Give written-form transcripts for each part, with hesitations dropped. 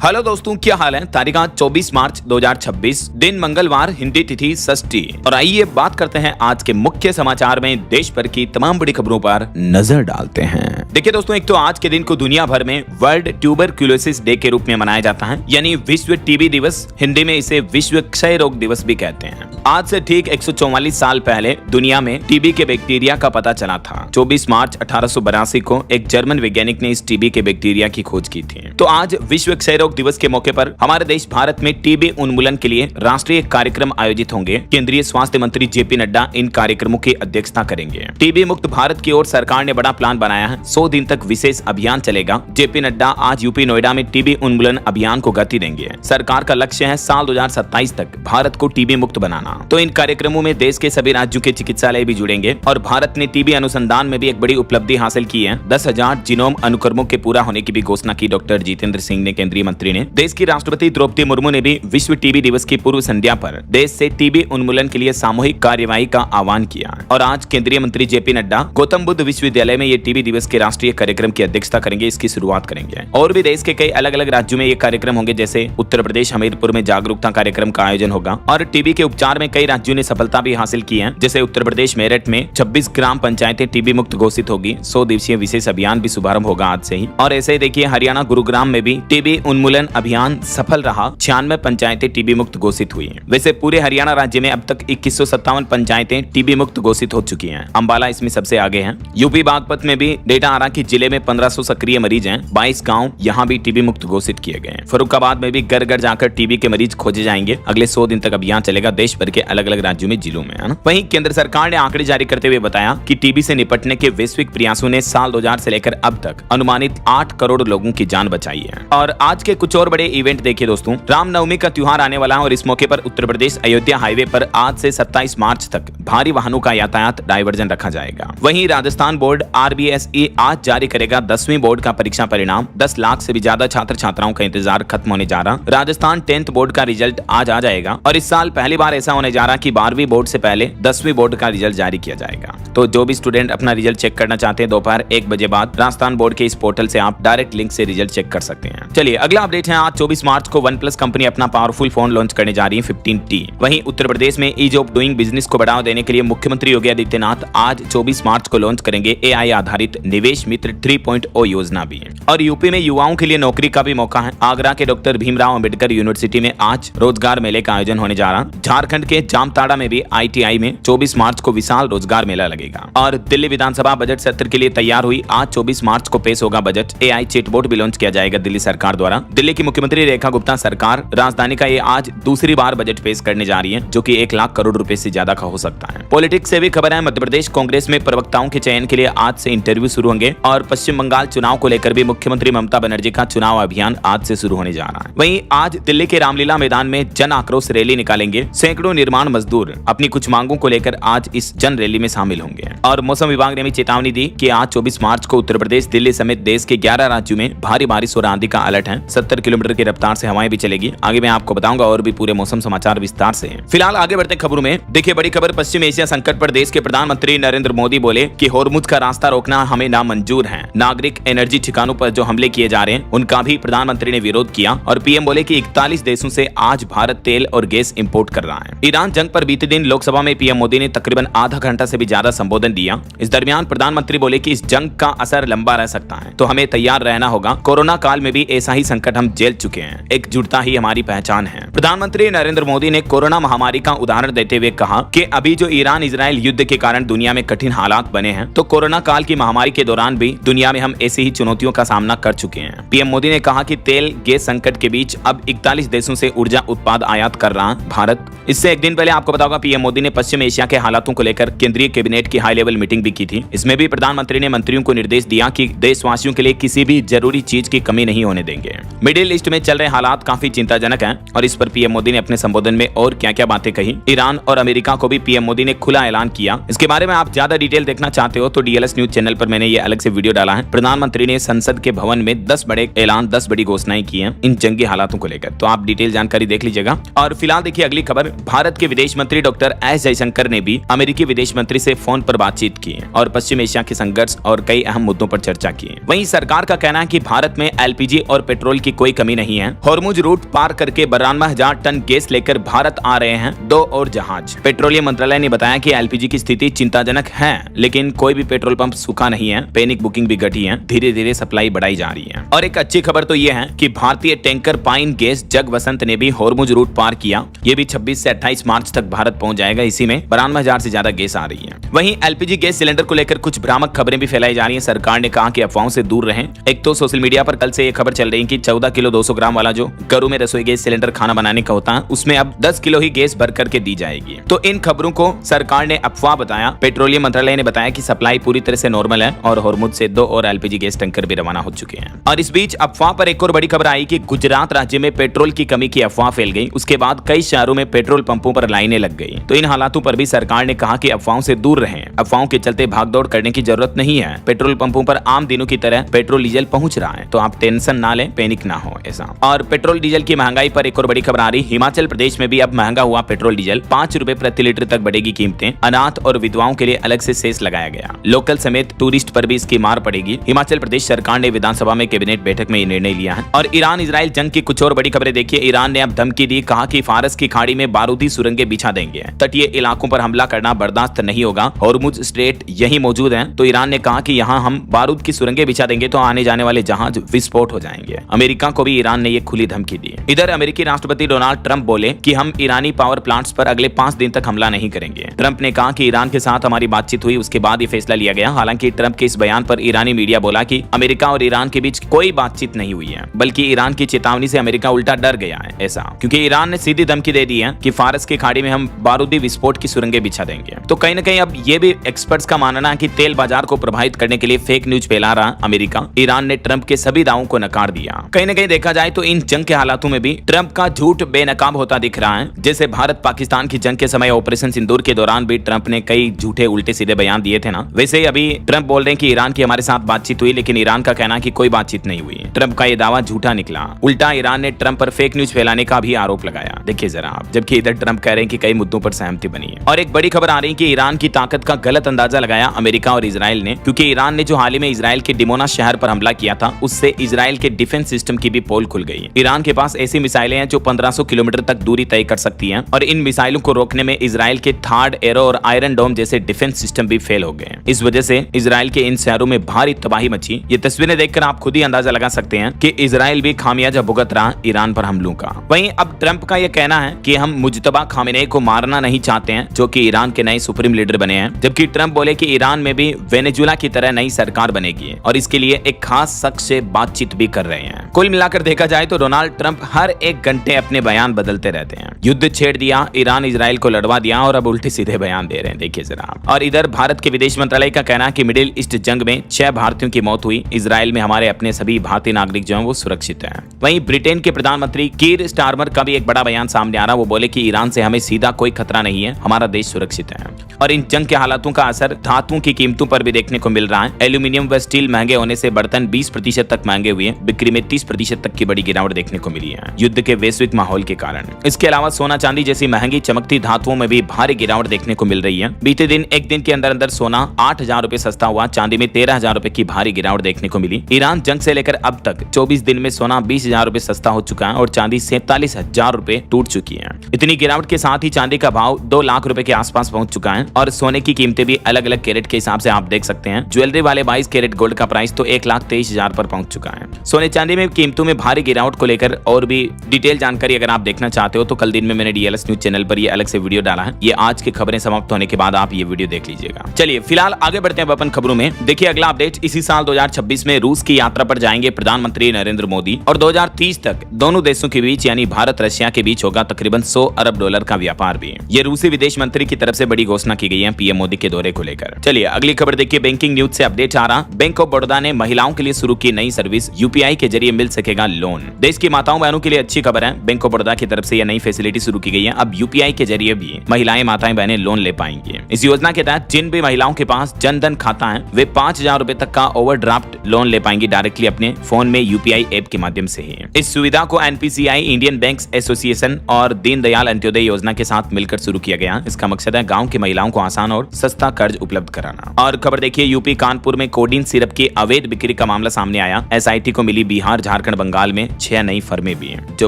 Hello दोस्तों, क्या हाल है। तारीख 24 मार्च 2026, दिन मंगलवार, हिंदी तिथि षष्ठी। और आइए बात करते हैं आज के मुख्य समाचार में देश भर की तमाम बड़ी खबरों पर नजर डालते हैं। देखिए दोस्तों, एक तो आज के दिन को दुनिया भर में वर्ल्ड ट्यूबरक्यूलोसिस डे के रूप में मनाया जाता है, यानी विश्व टीबी दिवस। हिंदी में इसे विश्व क्षय रोग दिवस भी कहते हैं। आज से ठीक 144 साल पहले दुनिया में टीबी के बैक्टीरिया का पता चला था। 24 मार्च 1882 को एक जर्मन वैज्ञानिक ने इस टीबी के बैक्टीरिया की खोज की थी। तो आज विश्व क्षय रोग दिवस के मौके पर हमारे देश भारत में टीबी उन्मूलन के लिए राष्ट्रीय कार्यक्रम आयोजित होंगे। केंद्रीय स्वास्थ्य मंत्री जेपी नड्डा इन कार्यक्रमों की अध्यक्षता करेंगे। टीबी मुक्त भारत की ओर सरकार ने बड़ा प्लान बनाया है। 100 दिन तक विशेष अभियान चलेगा। जेपी नड्डा आज यूपी नोएडा में टीबी उन्मूलन अभियान को गति देंगे। सरकार का लक्ष्य है साल 2027 तक भारत को टीबी मुक्त बनाना। तो इन कार्यक्रमों में देश के सभी राज्यों के चिकित्सालय भी जुड़ेंगे और भारत ने टीबी अनुसंधान में भी एक बड़ी उपलब्धि हासिल की है। 10,000 जीनोम अनुक्रमों के पूरा होने की भी घोषणा की डॉक्टर जितेंद्र सिंह ने, केंद्रीय मंत्री ने। देश की राष्ट्रपति द्रौपदी मुर्मू ने भी विश्व टीबी दिवस की पूर्व संध्या पर देश से टीबी उन्मूलन के लिए सामूहिक कार्यवाही का आह्वान किया। और आज केंद्रीय मंत्री जेपी नड्डा गौतम बुद्ध विश्वविद्यालय में ये टीबी दिवस के राष्ट्रीय कार्यक्रम की अध्यक्षता करेंगे, इसकी शुरुआत करेंगे। और भी देश के कई अलग अलग राज्यों में ये कार्यक्रम होंगे, जैसे उत्तर प्रदेश हमीरपुर में जागरूकता कार्यक्रम का आयोजन होगा। और टीबी के उपचार में कई राज्यों ने सफलता भी हासिल की है, जैसे उत्तर प्रदेश मेरठ में 26 ग्राम पंचायतें टीबी मुक्त घोषित होगी। 100 दिवसीय विशेष अभियान भी शुभारंभ होगा आज से ही। और ऐसे ही देखिए, हरियाणा गुरुग्राम में भी टीबी उन्मूलन अभियान सफल रहा। 96 पंचायतें टीबी मुक्त घोषित हुई हैं। वैसे पूरे हरियाणा राज्य में अब तक 2157 पंचायतें टीबी मुक्त घोषित हो चुकी हैं। अंबाला इसमें सबसे आगे है। यूपी बागपत में भी डेटा आ रहा कि जिले में 1500 सक्रिय मरीज हैं। 22 गांव यहां भी टीबी मुक्त घोषित किए गए हैं। फर्रुखाबाद में भी घर घर जाकर टीबी के मरीज खोजे जाएंगे। अगले 100 दिन तक अभियान चलेगा देश भर के अलग अलग राज्यों में, जिलों में, है ना। वहीं केंद्र सरकार ने आंकड़े जारी करते हुए बताया कि टीबी से निपटने के वैश्विक प्रयासों ने साल 2000 से लेकर अब तक अनुमानित 8 करोड़ लोगों की जान बचाई है। और आज के कुछ और बड़े इवेंट देखिए दोस्तों, रामनवमी का त्योहार आने वाला है और इस मौके पर उत्तर प्रदेश अयोध्या हाईवे पर आज से 27 मार्च तक भारी वाहनों का यातायात डायवर्जन रखा जाएगा। वहीं राजस्थान बोर्ड RBSE आज जारी करेगा 10वीं बोर्ड का परीक्षा परिणाम। 10 लाख से भी ज्यादा छात्र छात्राओं का इंतजार खत्म होने जा रहा। राजस्थान 10th बोर्ड का रिजल्ट आज आ जाएगा और इस साल पहली बार ऐसा होने जा रहा कि 12वीं बोर्ड से पहले 10वीं बोर्ड का रिजल्ट जारी किया जाएगा। तो जो भी स्टूडेंट अपना रिजल्ट चेक करना चाहते हैं, दोपहर 1 बजे बाद राजस्थान बोर्ड के इस पोर्टल से आप डायरेक्ट लिंक से रिजल्ट चेक कर सकते हैं। चलिए अगला अपडेट है। आज 24 मार्च को OnePlus कंपनी अपना पावरफुल फोन लॉन्च करने जा रही है 15T। वहीं उत्तर प्रदेश में ईज ऑफ डूइंग बिजनेस को बढ़ावा देने के लिए मुख्यमंत्री योगी आदित्यनाथ आज 24 मार्च को लॉन्च करेंगे AI आधारित निवेश मित्र 3.0 योजना भी। और यूपी में युवाओं के लिए नौकरी का भी मौका है। आगरा के डॉक्टर भीमराव अंबेडकर यूनिवर्सिटी में आज रोजगार मेले का आयोजन होने जा रहा। झारखंड के जामताड़ा में भी ITI में 24 मार्च को विशाल रोजगार मेला लगेगा। और दिल्ली विधानसभा बजट सत्र के लिए तैयार हुई। आज 24 मार्च को पेश होगा बजट। AI चैटबॉट भी लॉन्च किया जाएगा दिल्ली सरकार द्वारा। दिल्ली की मुख्यमंत्री रेखा गुप्ता सरकार राजधानी का ये आज दूसरी बार बजट पेश करने जा रही है, जो कि 1 लाख करोड़ रुपए से ज्यादा का हो सकता है। पॉलिटिक्स से भी खबर है। मध्य प्रदेश कांग्रेस में प्रवक्ताओं के चयन के लिए आज से इंटरव्यू शुरू होंगे। और पश्चिम बंगाल चुनाव को लेकर भी मुख्यमंत्री ममता बनर्जी का चुनाव अभियान आज से शुरू होने जा रहा है। वहीं आज दिल्ली के रामलीला मैदान में जन आक्रोश रैली निकालेंगे। सैकड़ों निर्माण मजदूर अपनी कुछ मांगों को लेकर आज इस जन रैली में शामिल होंगे। और मौसम विभाग ने भी चेतावनी दी कि आज 24 मार्च को उत्तर प्रदेश, दिल्ली समेत देश के 11 राज्यों में भारी बारिश और आंधी का अलर्ट है। 70 किलोमीटर की रफ्तार से हवाएं भी चलेगी। आगे मैं आपको बताऊंगा और भी पूरे मौसम समाचार विस्तार से। फिलहाल आगे बढ़ते खबरों में। देखिए बड़ी खबर, पश्चिम एशिया संकट पर देश के प्रधानमंत्री नरेंद्र मोदी बोले कि होर्मुज का रास्ता रोकना हमें नामंजूर है। नागरिक एनर्जी ठिकानों पर जो हमले किए जा रहे हैं उनका भी प्रधानमंत्री ने विरोध किया। और पीएम बोले कि 41 देशों से आज भारत तेल और गैस इंपोर्ट कर रहा है। ईरान जंग पर बीते दिन लोकसभा में पीएम मोदी ने तकरीबन आधा घंटा से भी ज्यादा संबोधन दिया। इस दरमियान प्रधानमंत्री बोले कि इस जंग का असर लंबा रह सकता है, तो हमें तैयार रहना होगा। कोरोना काल में भी ऐसा ही संकट हम झेल चुके हैं। एकजुटता ही हमारी पहचान है। प्रधानमंत्री नरेंद्र मोदी ने कोरोना महामारी का उदाहरण देते हुए कहा कि अभी जो ईरान इजराइल युद्ध के कारण दुनिया में कठिन हालात बने हैं, तो कोरोना काल की महामारी के दौरान भी दुनिया में हम ऐसी ही चुनौतियों का सामना कर चुके हैं। पीएम मोदी ने कहा कि तेल गैस संकट के बीच अब 41 देशों से ऊर्जा उत्पाद आयात कर रहा भारत। इससे एक दिन पहले आपको पता होगा, पीएम मोदी ने पश्चिम एशिया के हालातों को लेकर केंद्रीय कैबिनेट की हाई लेवल मीटिंग भी की थी। इसमें भी प्रधानमंत्री ने मंत्रियों को निर्देश दिया कि देशवासियों के लिए किसी भी जरूरी चीज की कमी नहीं होने देंगे। मिडिल ईस्ट में चल रहे हालात काफी चिंताजनक हैं और इस पर पीएम मोदी ने अपने संबोधन में और क्या क्या बातें कही। ईरान और अमेरिका को भी पीएम मोदी ने खुला ऐलान किया। इसके बारे में आप ज्यादा डिटेल देखना चाहते हो तो DLS न्यूज चैनल पर मैंने ये अलग से वीडियो डाला है। प्रधानमंत्री ने संसद के भवन में 10 बड़े ऐलान, 10 बड़ी घोषणाएं की हैं इन जंगी हालातों को लेकर, तो आप डिटेल जानकारी देख लीजिएगा। और फिलहाल देखिए अगली खबर, भारत के विदेश मंत्री डॉक्टर एस जयशंकर ने भी अमेरिकी विदेश मंत्री से फोन पर बातचीत की और पश्चिम एशिया के संघर्ष और कई अहम मुद्दों पर चर्चा की। वहीं सरकार का कहना है कि भारत में LPG और पेट्रोल की कोई कमी नहीं है। हॉर्मुज रूट पार करके 92,000 टन गैस लेकर भारत आ रहे हैं 2 और जहाज। पेट्रोलियम मंत्रालय ने बताया कि एलपीजी की स्थिति चिंताजनक है, लेकिन कोई भी पेट्रोल पंप सूखा नहीं है। पैनिक बुकिंग भी घटी है, धीरे धीरे सप्लाई बढ़ाई जा रही है। और एक अच्छी खबर तो ये है कि भारतीय टैंकर पाइन गैस जग वसंत ने भी हॉर्मुज रूट पार किया। ये भी 26 से 28 मार्च तक भारत पहुंच जाएगा। इसी में 92,000 से ज्यादा गैस आ रही है। वहीं एलपीजी गैस सिलेंडर को लेकर कुछ भ्रामक खबरें भी फैलाई जा रही है। सरकार ने कहा कि अफवाहों से दूर रहें। एक तो सोशल मीडिया पर कल से ये खबर चल रही है कि 14 किलो 200 ग्राम वाला जो घरों में रसोई गैस सिलेंडर खाना बनाने का होता है, उसमें अब 10 किलो ही गैस भर करके दी जाएगी। तो इन खबरों को सरकार ने अफवाह बताया। पेट्रोलियम मंत्रालय ने बताया कि सप्लाई पूरी तरह से नॉर्मल है और हॉर्मुज से 2 और एलपीजी गैस टैंकर भी रवाना हो चुके हैं। और इस बीच अफवाह पर एक और बड़ी खबर आई कि गुजरात राज्य में पेट्रोल की कमी की अफवाह फैल गई। उसके बाद कई शहरों में पेट्रोल पंपों पर लाइनें लग गई। तो इन हालातों पर भी सरकार ने कहा कि अफवाहों से दूर रहें। अफवाहों के चलते भागदौड़ करने की जरूरत नहीं है। पेट्रोल पंपों पर आम दिनों की तरह पेट्रोल डीजल पहुंच रहा है, तो आप टेंशन ना लें, पैनिक ना हो ऐसा। और पेट्रोल डीजल की महंगाई पर एक और बड़ी खबर आ रही। हिमाचल प्रदेश में भी अब महंगा हुआ पेट्रोल डीजल। 5 रुपए प्रति लीटर तक बढ़ेगी कीमतें। अनाथ और विधवाओं के लिए अलग से सेस लगाया गया। लोकल समेत टूरिस्ट पर भी इसकी मार पड़ेगी। हिमाचल प्रदेश सरकार ने विधानसभा में कैबिनेट बैठक में ये निर्णय लिया है। और ईरान इजराइल जंग की कुछ और बड़ी खबरें देखिए। ईरान ने अब धमकी दी, कहा कि फारस की खाड़ी में बारूदी सुरंगें बिछा देंगे। तटीय इलाकों पर हमला करना बर्दाश्त नहीं होगा। हॉर्मुज स्ट्रेट यही मौजूद है, तो ईरान ने कहा कि यहाँ हम बारूद की सुरंगें बिछा देंगे तो आने जाने वाले जहाज विस्फोट हो जाएंगे। अमेरिका को भी ईरान ने ये खुली धमकी दी। इधर अमेरिकी राष्ट्रपति डोनाल्ड ट्रंप बोले कि हम ईरानी पावर प्लांट्स पर अगले 5 दिन तक हमला नहीं करेंगे। ट्रंप ने कहा कि ईरान के साथ हमारी बातचीत हुई, उसके बाद ये फैसला लिया गया। हालांकि ट्रंप के इस बयान पर ईरानी मीडिया बोला कि अमेरिका और ईरान के बीच कोई बातचीत नहीं हुई है, बल्कि ईरान की चेतावनी से अमेरिका उल्टा डर गया है ऐसा, क्योंकि ईरान ने सीधी धमकी दे दी है कि फारस की खाड़ी में हम बारूदी विस्फोट की सुरंगें बिछा देंगे। तो कहीं न कहीं अब ये भी एक्सपर्ट्स का मानना है कि तेल बाजार को प्रभावित करने के लिए फेक न्यूज फैला रहा अमेरिका। ईरान ने ट्रंप के सभी दावों को नकार दिया। कहीं न कहीं देखा जाए तो इन जंग के हालातों में भी ट्रंप का झूठ बेनकाब होता दिख रहा है। जैसे भारत पाकिस्तान की जंग के समय ऑपरेशन सिंदूर के दौरान भी ट्रंप ने कई झूठे उल्टे सीधे बयान दिए थे ना, वैसे ही अभी ट्रंप बोल रहे हैं कि ईरान की हमारे साथ बातचीत हुई, लेकिन ईरान का कहना है कि कोई बातचीत नहीं हुई। ट्रंप का ये दावा झूठा निकला। उल्टा ईरान ने ट्रंप पर फेक न्यूज फैलाने का भी आरोप लगाया। देखिए जरा आप, जबकि इधर ट्रंप कह रहे हैं कि कई मुद्दों पर सहमति बनी है। और एक बड़ी खबर आ रही है कि ईरान की ताकत का गलत अंदाजा लगाया अमेरिका और इजराइल ने, क्योंकि ईरान ने जो हाल ही में इजराइल के डिमोना शहर पर हमला किया था, उससे इजराइल के डिफेंस सिस्टम की भी पोल खुल गई। ईरान के पास ऐसी मिसाइलें हैं जो 1500 किलोमीटर तक दूरी तय कर सकती हैं, और इन मिसाइलों को रोकने में इजराइल के थार्ड एरो और आयरन डोम जैसे डिफेंस सिस्टम भी फेल हो गए। इस वजह से इजराइल के इन शहरों में भारी तबाही मची। ये तस्वीरें देखकर आप खुद ही अंदाजा लगा सकते हैं कि इजराइल भी खामियाजा भुगत रहा ईरान पर हमलों का। वहीं अब ट्रंप का यह कहना है कि हम मुज्तबा खामेनेई को मारना नहीं चाहते हैं, जो कि ईरान के नए सुप्रीम लीडर बने हैं। जबकि ट्रंप बोले कि ईरान में भी वेनेजुएला की तरह नई सरकार बनेगी और इसके लिए एक खास शख्स से बातचीत भी कर रहे हैं। कुल मिलाकर देखा जाए तो डोनाल्ड ट्रंप हर एक घंटे अपने बयान बदलते रहते हैं। युद्ध छेड़ दिया, ईरान इजराइल को लड़वा दिया और अब उल्टे सीधे बयान दे रहे हैं। देखिए जरा। और इधर भारत के विदेश मंत्रालय का कहना है कि मिडिल ईस्ट जंग में 6 भारतीयों की मौत हुई। इजराइल में हमारे अपने सभी भारतीय नागरिक जो हैं वो सुरक्षित हैं। वहीं ब्रिटेन के प्रधानमंत्री कीर स्टारमर का भी एक बड़ा बयान सामने आ रहा। वो बोले कि ईरान से हमें सीधा कोई खतरा नहीं है, हमारा देश सुरक्षित है। और इन जंग के हालातों का असर धातुओं की कीमतों पर भी देखने को मिल रहा है। एल्यूमिनियम व स्टील महंगे होने से बर्तन 20% तक महंगे हुए। बिक्री में 30% तक की बड़ी गिरावट देखने को मिली है युद्ध के वैश्विक माहौल के कारण। इसके अलावा सोना चांदी जैसी महंगी चमकती धातुओं में भी भारी गिरावट देखने को मिल रही है। बीते दिन एक दिन के अंदर सोना 8,000 रुपए सस्ता हुआ, चांदी में 13,000 रुपए की भारी गिरावट देखने को मिली। ईरान जंग से लेकर अब तक 24 दिन में सोना 20,000 रुपए सस्ता हो चुका है और चांदी 47,000 रुपए टूट चुकी है। इतनी गिरावट के साथ ही चांदी का भाव 2 लाख रुपए के आसपास पहुंच चुका है और सोने की कीमतें भी अलग अलग कैरेट के हिसाब से आप देख सकते हैं। ज्वेलरी वाले 22 कैरेट गोल्ड का प्राइस तो 1,23,000 पर पहुंच चुका है। सोने चांदी में कीमतों में भारी गिरावट को लेकर और भी डिटेल जानकारी अगर आप देखना चाहते हो तो कल दिन में मैंने डीएलएस न्यूज चैनल पर ये अलग से वीडियो डाला है। ये आज की खबरें समाप्त होने के बाद आप ये वीडियो देख लीजिएगा। चलिए फिलहाल आगे बढ़ते हैं अपन खबरों में। देखिए अगला अपडेट, इसी साल 2026 में रूस की यात्रा पर जाएंगे प्रधानमंत्री नरेंद्र मोदी और 2030 तक दोनों देशों के बीच यानी भारत रशिया के बीच होगा तकरीबन $100 अरब का व्यापार भी। ये रूसी विदेश मंत्री की तरफ से बड़ी घोषणा की गई है पीएम मोदी के दौरे को लेकर। चलिए अगली खबर देखिए। बैंकिंग न्यूज से अपडेट आ रहा। बैंक ऑफ बड़ौदा ने महिलाओं के लिए शुरू की नई सर्विस, यूपीआई के जरिए मिल सकेगा लोन। देश की माताओं बहनों के लिए अच्छी खबर है। बैंक ऑफ बड़ौदा की तरफ से यह नई फैसिलिटी शुरू की गई है। अब यूपीआई के जरिए भी महिलाएं माताएं बहनें लोन ले पाएंगी। इस योजना के तहत जिन भी महिलाओं के पास जनधन खाता है वे 5,000 रुपए तक का ओवरड्राफ्ट लोन ले पाएंगी डायरेक्टली अपने फोन में यूपीआई ऐप के माध्यम से ही। इस सुविधा को एनपीसीआई, इंडियन बैंक्स एसोसिएशन और दीनदयाल अंत्योदय योजना के साथ मिलकर शुरू किया गया। इसका मकसद है गाँव की महिलाओं को आसान और सस्ता कर्ज उपलब्ध कराना। और खबर देखिए, यूपी कानपुर में कोडीन सिरप की अवैध बिक्री का मामला सामने आया। एसआईटी को मिली बिहार झारखंड झारखंड बंगाल में 6 नई फर्में भी हैं जो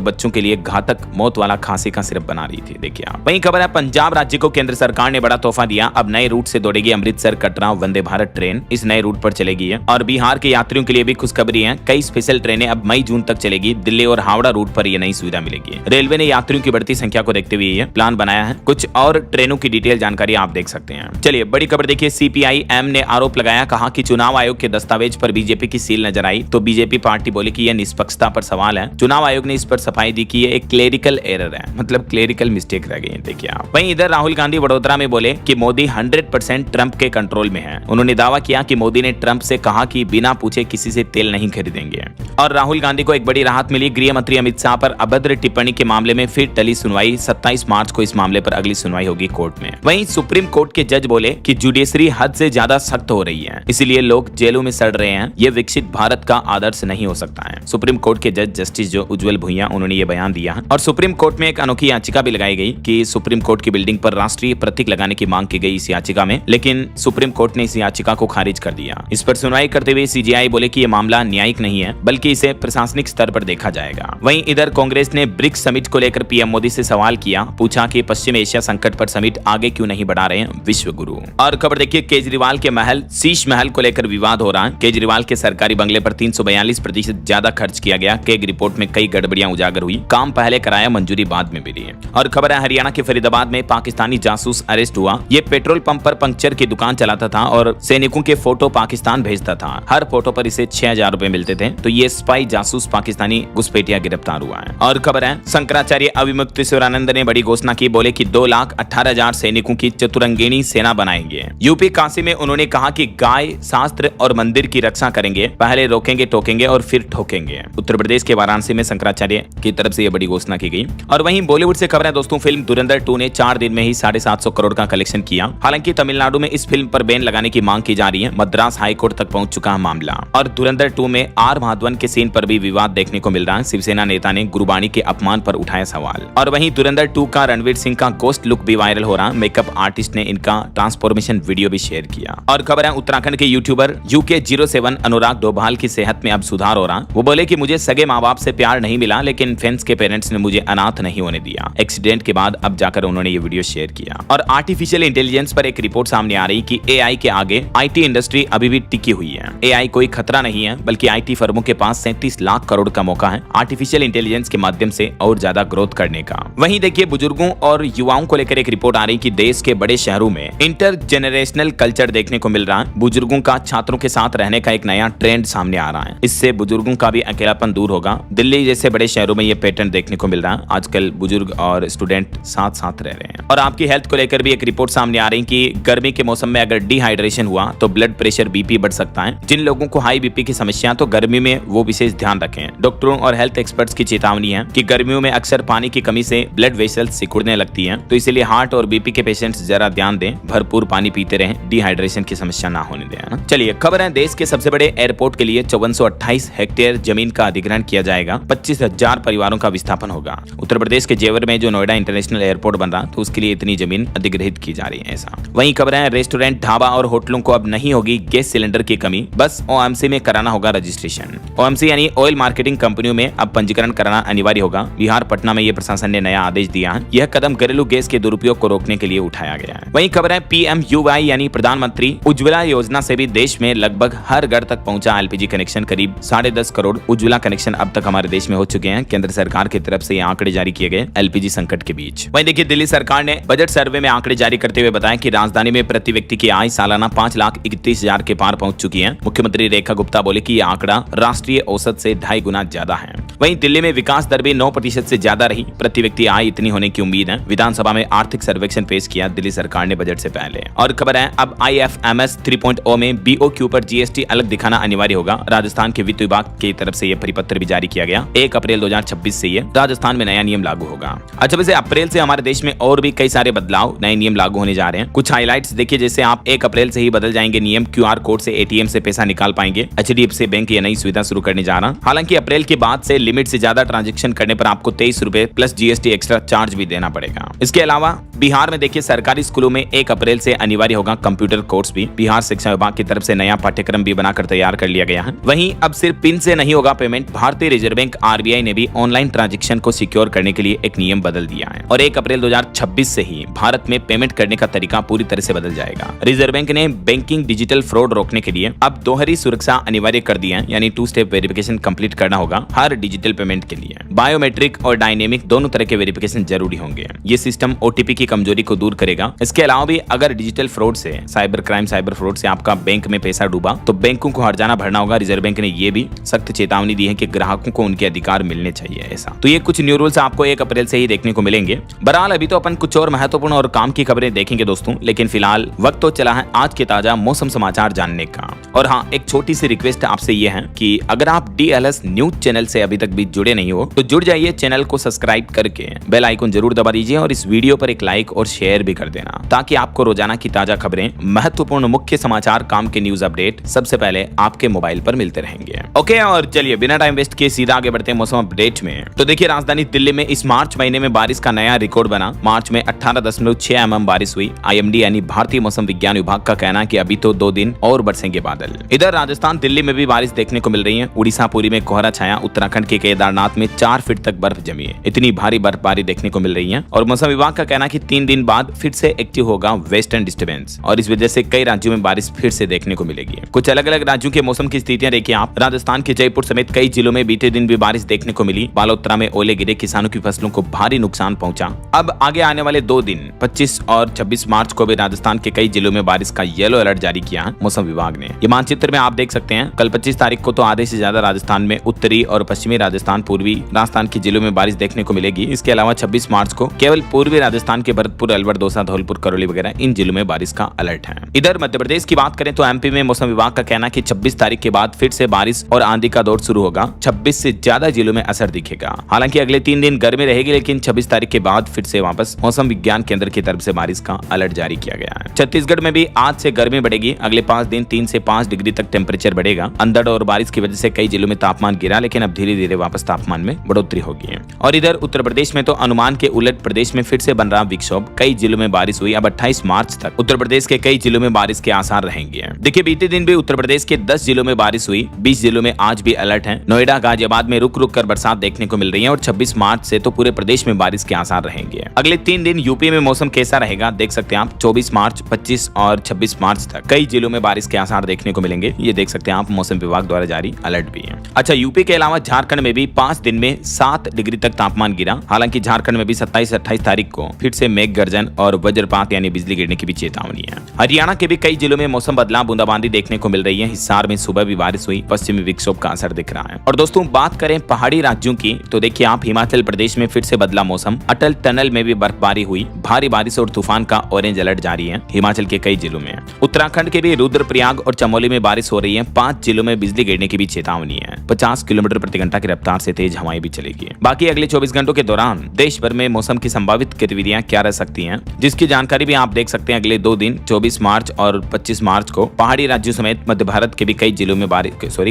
बच्चों के लिए घातक मौत वाला खांसी का सिरप बना रही थी। देखिए आप। वहीं खबर है पंजाब राज्य को केंद्र सरकार ने बड़ा तोहफा दिया। अब नए रूट से दौड़ेगी अमृतसर कटरा वंदे भारत ट्रेन, इस नए रूट पर चलेगी है। और बिहार के यात्रियों के लिए भी खुशखबरी है, कई स्पेशल ट्रेनें अब मई जून तक चलेगी। दिल्ली और हावड़ा रूट पर यह नई सुविधा मिलेगी। रेलवे ने यात्रियों की बढ़ती संख्या को देखते हुए ये प्लान बनाया है। कुछ और ट्रेनों की डिटेल जानकारी आप देख सकते हैं। चलिए बड़ी खबर देखिए, सीपीआई-एम ने आरोप लगाया, कहा कि चुनाव आयोग के दस्तावेज पर बीजेपी की सील नजर आई तो बीजेपी पार्टी बोली कि यह निष्पक्षता पर सवाल है। चुनाव आयोग ने इस पर सफाई दी कि यह एक क्लेरिकल एरर है, मतलब क्लेरिकल मिस्टेक रह गई है। देखिए आप। वहीं इधर राहुल गांधी वडोदरा में बोले कि मोदी 100% ट्रंप के कंट्रोल में है। उन्होंने दावा किया कि मोदी ने ट्रंप से कहा कि बिना पूछे किसी से तेल नहीं खरीदेंगे। और राहुल गांधी को एक बड़ी राहत मिली, गृह मंत्री अमित शाह पर अभद्र टिप्पणी के मामले में फिर टली सुनवाई। 27 मार्च को इस मामले पर अगली सुनवाई होगी कोर्ट में। वहीं सुप्रीम कोर्ट के जज बोले कि जुडिशरी हद से ज्यादा सख्त हो रही है, इसीलिए लोग जेलों में सड़ रहे हैं। ये विकसित भारत का आदर्श नहीं हो सकता है। सुप्रीम कोर्ट के जज जस्टिस जो उज्जवल भुइयां, उन्होंने ये बयान दिया। और सुप्रीम कोर्ट में एक अनोखी याचिका भी लगाई गई कि सुप्रीम कोर्ट की बिल्डिंग पर राष्ट्रीय प्रतीक लगाने की मांग की गई इस याचिका में, लेकिन सुप्रीम कोर्ट ने इस याचिका को खारिज कर दिया। इस पर सुनवाई करते हुए सीजेआई बोले कि यह मामला न्यायिक नहीं है, बल्कि इसे प्रशासनिक स्तर पर देखा जाएगा। वहीं इधर कांग्रेस ने ब्रिक्स समिट को लेकर पीएम मोदी से सवाल किया, पूछा कि पश्चिम एशिया संकट पर समिट आगे क्यों नहीं बढ़ा रहे हैं विश्व गुरु। और खबर देखिए, केजरीवाल के महल शीश महल को लेकर विवाद हो रहा है। केजरीवाल के सरकारी बंगले पर 342% ज्यादा खर्च किया गया। केग रिपोर्ट में कई गड़बड़ियां उजागर हुई, काम पहले कराया, मंजूरी बाद में मिली। और खबर है हरियाणा के फरीदाबाद में पाकिस्तानी जासूस अरेस्ट हुआ। ये पेट्रोल पंप पर पंक्चर की दुकान चलाता था और सैनिकों के फोटो पाकिस्तान भेजता था। हर फोटो पर इसे 6000 रुपए मिलते थे। तो ये स्पाई जासूस पाकिस्तानी घुसपैठिया गिरफ्तार हुआ है। और खबर है शंकराचार्य अविमुक्तेश्वरानंद ने बड़ी घोषणा की, बोले कि 2,18,000 सैनिकों की चतुरंगिणी सेना बनाएंगे। यूपी काशी में उन्होंने कहा कि गाय, शास्त्र और मंदिर की रक्षा करेंगे, पहले रोकेंगे टोकेंगे और फिर ठोकेंगे। उत्तर प्रदेश के वाराणसी में शंकराचार्य की तरफ से यह बड़ी घोषणा की गई। और वहीं बॉलीवुड से खबर है दोस्तों, फिल्म धुरंधर 2 ने 4 दिन में ही 750 करोड़ का कलेक्शन किया। हालांकि तमिलनाडु में इस फिल्म पर बैन लगाने की मांग की जा रही है। मद्रास हाईकोर्ट तक पहुंच चुका है मामला। और धुरंधर 2 में आर माधवन के सीन पर भी विवाद देखने को मिल रहा है। शिवसेना नेता ने गुरबाणी के अपमान पर उठाया सवाल। और वहीं धुरंधर 2 का रणवीर सिंह का गोस्ट लुक भी वायरल हो रहा है। मेकअप आर्टिस्ट ने इनका ट्रांसफॉर्मेशन वीडियो भी शेयर किया। और खबर है उत्तराखंड के यूट्यूबर UK07 अनुराग डोभाल की सेहत में अब सुधार हो रहा। वो बोले कि मुझे सगे माँ बाप से प्यार नहीं मिला, लेकिन फैंस के पेरेंट्स ने मुझे अनाथ नहीं होने दिया। एक्सीडेंट के बाद अब जाकर उन्होंने ये वीडियो शेयर किया। और आर्टिफिशियल इंटेलिजेंस पर एक रिपोर्ट सामने आ रही कि AI के आगे IT इंडस्ट्री अभी भी टिकी हुई है। AI कोई खतरा नहीं है, बल्कि IT फर्मों के पास 37 लाख करोड़ का मौका है आर्टिफिशियल इंटेलिजेंस के माध्यम से और ज्यादा ग्रोथ करने का। वहीं देखिए बुजुर्गों और युवाओं को लेकर एक रिपोर्ट आ रही कि देश के बड़े शहरों में इंटरजेनरेशनल कल्चर देखने को मिल रहा है। बुजुर्गों का छात्रों के साथ रहने का एक नया ट्रेंड सामने आ रहा है। इससे बुजुर्गों का भी अकेलापन दूर होगा। दिल्ली जैसे बड़े शहरों में ये पैटर्न देखने को मिल रहा है। आजकल बुजुर्ग और स्टूडेंट साथ साथ रह रहे हैं। और आपकी हेल्थ को लेकर भी एक रिपोर्ट सामने आ रही कि गर्मी के मौसम में अगर डिहाइड्रेशन हुआ तो ब्लड प्रेशर BP बढ़ सकता है। जिन लोगों को हाई BP की समस्या तो गर्मी में वो विशेष ध्यान रखें। डॉक्टरों और हेल्थ एक्सपर्ट्स की चेतावनी है कि गर्मियों में अक्सर पानी की कमी से ब्लड वेसल्स सिकुड़ने लगती हैं, तो इसीलिए हार्ट और BP के पेशेंट्स जरा ध्यान दें, भरपूर पानी पीते रहें, डिहाइड्रेशन की समस्या ना होने दें। चलिए खबर है देश के सबसे बड़े एयरपोर्ट के लिए 5428 हेक्टेयर जमीन का अधिग्रहण किया जाएगा। 25,000 परिवारों का विस्थापन होगा। उत्तर प्रदेश के जेवर में जो नोएडा इंटरनेशनल एयरपोर्ट बन रहा तो उसके लिए इतनी जमीन अधिग्रहित की जा रही है ऐसा। वहीं खबर है रेस्टोरेंट, ढाबा और होटलों को अब नहीं होगी गैस सिलेंडर की कमी, बस OMC में कराना होगा रजिस्ट्रेशन। OMC यानी ऑयल मार्केटिंग कंपनियों में अब पंजीकरण कराना अनिवार्य होगा। बिहार पटना में यह प्रशासन ने नया आदेश दिया है। यह कदम घरेलू गैस के दुरुपयोग को रोकने के लिए उठाया गया है। वहीं खबर है PMUY यानी प्रधानमंत्री उज्ज्वला योजना से भी देश में लगभग हर घर तक पहुंचा LPG कनेक्शन। करीब 10.5 करोड़ उज्ज्वला कनेक्शन अब तक हमारे देश में हो चुके हैं। केंद्र सरकार की तरफ से ये आंकड़े जारी किए गए LPG संकट के बीच। वहीं देखिए दिल्ली सरकार ने बजट सर्वे में आंकड़े जारी करते हुए बताया कि राजधानी में प्रति व्यक्ति की आय सालाना 5,31,000 के पार पहुंच चुकी है। मुख्यमंत्री रेखा गुप्ता बोले कि यह आंकड़ा राष्ट्रीय औसत से 2.5 गुना ज्यादा है। वहीं दिल्ली में विकास दर भी 9% से ज्यादा रही। प्रति व्यक्ति आय इतनी होने की उम्मीद है। विधानसभा में आर्थिक सर्वेक्षण पेश किया दिल्ली सरकार ने बजट से पहले। और खबर है अब IFMS 3.0 में BOQ पर GST अलग दिखाना अनिवार्य होगा। राजस्थान के वित्त विभाग की तरफ से यह परिपत्र भी जारी किया गया। 1 अप्रैल 2026 से ये राजस्थान में नया नियम लागू होगा। अच्छा वैसे अप्रैल से हमारे देश में और भी कई सारे बदलाव, नए नियम लागू होने जा रहे हैं। कुछ हाइलाइट्स देखिए, जैसे आप 1 अप्रैल से ही बदल जाएंगे नियम। QR कोड से ATM से पैसा निकाल पाएंगे। HDFC बैंक ये नई सुविधा शुरू करने जा रहा। हालांकि अप्रैल के बाद से लिमिट से ज्यादा ट्रांजैक्शन करने पर आपको 23 रुपए प्लस जीएसटी एक्स्ट्रा चार्ज भी देना पड़ेगा। इसके अलावा बिहार में देखिए सरकारी स्कूलों में 1 अप्रैल से अनिवार्य होगा कंप्यूटर कोर्स भी। बिहार शिक्षा विभाग की तरफ से नया पाठ्यक्रम भी बनाकर तैयार कर लिया गया है। वहीं अब सिर्फ पिन से नहीं होगा पेमेंट। भारतीय रिजर्व बैंक आरबीआई ने भी ऑनलाइन ट्रांजैक्शन को सिक्योर करने के लिए एक नियम बदल दिया है और 1 अप्रैल 2026 से ही भारत में पेमेंट करने का तरीका पूरी तरह से बदल जाएगा। रिजर्व बैंक ने बैंकिंग डिजिटल फ्रॉड रोकने के लिए अब दोहरी सुरक्षा अनिवार्य कर दी है, यानी 2 स्टेप वेरिफिकेशन कंप्लीट करना होगा हर डिजिटल पेमेंट के लिए। बायोमेट्रिक और डायनेमिक दोनों तरह के वेरिफिकेशन जरूरी होंगे। ये सिस्टम ओटीपी की कमजोरी को दूर करेगा। इसके अलावा भी अगर डिजिटल फ्रॉड से साइबर क्राइम साइबर फ्रॉड से आपका बैंक में पैसा डूबा तो बैंकों को हर्जाना भरना होगा। रिजर्व बैंक ने ये भी सख्त चेतावनी दी है कि ग्राहकों को उनके अधिकार मिलने चाहिए। ऐसा तो ये कुछ न्यू रूल्स आपको 1 अप्रैल से ही देखने को मिलेंगे। बहरहाल अभी तो अपन कुछ और महत्वपूर्ण और काम की खबरें देखेंगे दोस्तों, लेकिन फिलहाल वक्त तो चला है आज के ताजा मौसम समाचार जानने का। और हाँ, एक छोटी सी रिक्वेस्ट आपसे ये है कि अगर आप डीएलएस न्यूज चैनल से अभी तक भी जुड़े नहीं हो तो जुड़ जाइए, चैनल को सब्सक्राइब करके बेल आइकन जरूर दबा दीजिए और इस वीडियो पर एक लाइक और शेयर भी कर देना ताकि आपको रोजाना की ताजा खबरें, महत्वपूर्ण मुख्य समाचार, काम के न्यूज अपडेट सबसे पहले आपके मोबाइल पर मिलते रहेंगे। ओके, और चलिए बिना टाइम वेस्ट किए सीधा आगे बढ़ते हैं मौसम अपडेट में। तो देखिए राजधानी दिल्ली में इस मार्च महीने में बारिश का नया रिकॉर्ड बना। मार्च में 18.6 mm बारिश हुई। आईएमडी यानी भारतीय मौसम विज्ञान विभाग का कहना है कि अभी तो 2 दिन और बरसेंगे बादल। इधर राजस्थान दिल्ली में भी बारिश देखने को मिल रही है। उड़ीसा पुरी में कोहरा छाया। उत्तराखंड के केदारनाथ में 4 फीट तक बर्फ जमी है। इतनी भारी बर्फबारी देखने को मिल रही है और मौसम विभाग का कहना है कि 3 दिन बाद फिर से एक्टिव होगा वेस्टर्न डिस्टर्बेंस और इस वजह से कई राज्यों में बारिश फिर से देखने को मिलेगी। कुछ अलग अलग राज्यों के मौसम की स्थितियां देखिए आप। राजस्थान के जयपुर समेत कई जिलों में बीते दिन भी बारिश देखने को मिली। बालोतरा में ओले गिरे, किसानों की फसलों को भारी नुकसान पहुंचा। अब आगे आने वाले 2 दिन 25 और 26 मार्च को भी राजस्थान के कई जिलों में बारिश का येलो अलर्ट जारी किया है मौसम विभाग ने। ये मानचित्र में आप देख सकते हैं। कल 25 तारीख को तो आधे से ज्यादा राजस्थान में, उत्तरी और पश्चिमी राजस्थान, पूर्वी राजस्थान के जिलों में बारिश देखने को मिलेगी। इसके अलावा 26 मार्च को केवल पूर्वी राजस्थान के भरतपुर, अलवर, दौसा, धौलपुर, करौली वगैरह इन जिलों में बारिश का अलर्ट है। इधर मध्य प्रदेश की बात करें तो एमपी में मौसम विभाग का कहना है कि 26 तारीख के बाद फिर से बारिश और आंधी का दौर शुरू होगा। 26 से ज्यादा जिलों में असर दिखेगा। हालांकि अगले 3 दिन गर्मी रहेगी, लेकिन 26 तारीख के बाद फिर से वापस मौसम विज्ञान केंद्र की तरफ से बारिश का अलर्ट जारी किया गया है। छत्तीसगढ़ में भी आज से गर्मी बढ़ेगी। अगले 5 दिन 3 से 5 डिग्री तक टेम्परेचर बढ़ेगा। अंधड़ और बारिश की वजह से कई जिलों में तापमान गिरा, लेकिन अब धीरे धीरे वापस तापमान में बढ़ोतरी होगी। और इधर उत्तर प्रदेश में तो अनुमान के उलट प्रदेश में फिर से बन रहा विक्षोभ। कई जिलों में बारिश हुई। अब 28 मार्च तक उत्तर प्रदेश के कई जिलों में बारिश के आसार रहेंगे। देखिए बीते दिन भी उत्तर प्रदेश के 10 जिलों में बारिश हुई। 20 जिलों में आज भी अलर्ट है। नोएडा, गाजियाबाद में रुक रुक कर बरसात देखने को मिल रही है और 26 मार्च से तो पूरे प्रदेश में बारिश के आसार रहेंगे। अगले 3 दिन यूपी में मौसम कैसा रहेगा देख सकते हैं आप। 24 मार्च, 25 और 26 मार्च तक कई जिलों में बारिश के आसार देखने को मिलेंगे। ये देख सकते हैं आप, मौसम विभाग द्वारा जारी अलर्ट भी है। अच्छा, यूपी के अलावा झारखंड में भी 5 दिन में 7 डिग्री तक तापमान गिरा। हालांकि झारखंड में भी 27-28 तारीख को फिर से मेघ गर्जन और वज्रपात यानी बिजली गिरने की भी चेतावनी है। हरियाणा के भी कई जिलों में मौसम बदलाव, बूंदाबांदी देखने को मिल रही है। हिसार में सुबह भी बारिश हुई। पश्चिमी विक्षोभ का असर दिख रहा है। और दोस्तों बात करें पहाड़ी राज्यों की तो देखिए आप, हिमाचल प्रदेश में फिर से बदला मौसम। अटल टनल में भी बर्फबारी हुई। भारी बारिश और तूफान का ऑरेंज अलर्ट जारी है हिमाचल के कई जिलों में। उत्तराखंड के भी रुद्रप्रयाग और चमोली में बारिश हो रही है। 5 जिलों में बिजली गिरने की भी चेतावनी है। 50 किलोमीटर प्रति घंटा की रफ्तार से तेज हवाएं भी चलेगी। बाकी अगले 24 घंटों के दौरान देश भर में मौसम की संभावित गतिविधियां क्या रह सकती हैं, जिसकी जानकारी भी आप देख सकते हैं। अगले 2 दिन 24 मार्च और 25 मार्च को पहाड़ी राज्यों समेत मध्य भारत के भी कई जिलों में